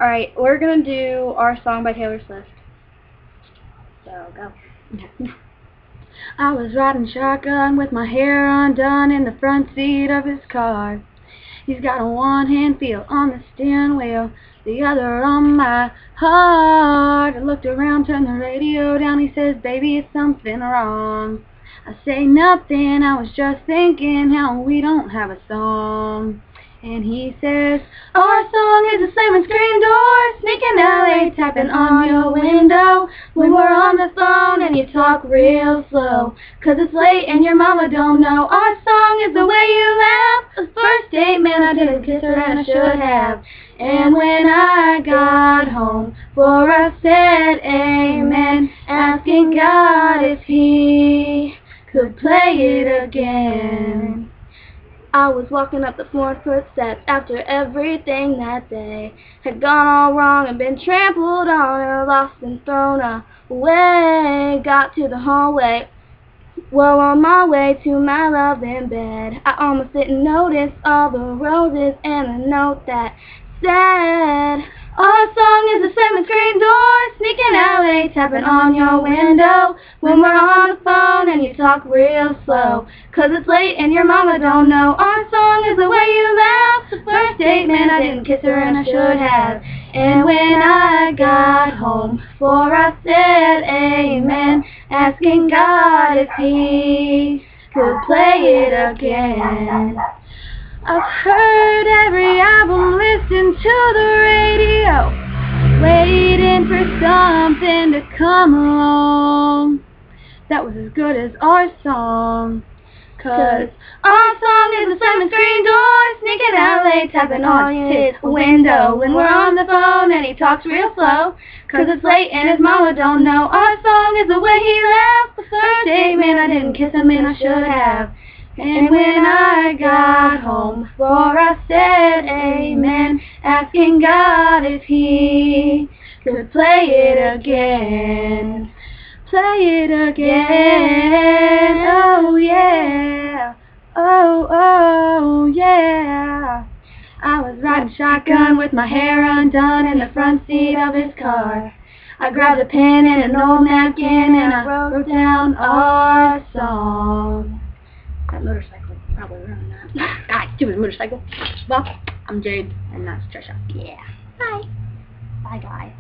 Alright, we're gonna do Our Song by Taylor Swift. So, go. I was riding shotgun with my hair undone in the front seat of his car. He's got a one-hand feel on the steering wheel, the other on my heart. I looked around, turned the radio down, he says, baby, is something wrong? I say nothing, I was just thinking how we don't have a song. And he says, our song is a slamming screen door, sneaking LA, tapping on your window when we're on the phone and you talk real slow, 'cause it's late and your mama don't know. Our song is the way you laugh. The first date, man, I didn't kiss her and I should have. And when I got home, for I said amen, asking God if he could play it again. I was walking up the 4-foot steps after everything that day had gone all wrong and been trampled on and lost and thrown away. Got to the hallway, well, on my way to my love in bed, I almost didn't notice all the roses and a note that said, our song is a slamming screen door, sneaking LA, tapping on your window when we're on the phone and you talk real slow, 'cause it's late and your mama don't know. Our song is the way you laugh. The first date, man, I didn't kiss her and I should have. And when I got home, for I said amen, asking God if he could play it again. I've heard every album, listened to the radio, waiting for something to come along that was as good as our song. 'Cause our song is a slamming screen door, sneaking LA, tapping on his window when we're on the phone and he talks real slow, 'cause it's late and his mama don't know. Our song is the way he laughs. The first date, man, I didn't kiss him and I should have. And when I got home, for I said amen, asking God if he could play it again. Play it again, oh yeah, oh yeah. I was riding shotgun with my hair undone in the front seat of his car. I grabbed a pen and an old napkin and I wrote down our song. That motorcycle probably ruined that. Ah, stupid motorcycle. Well, I'm Jade, and that's Trisha. Yeah. Bye. Bye, guys.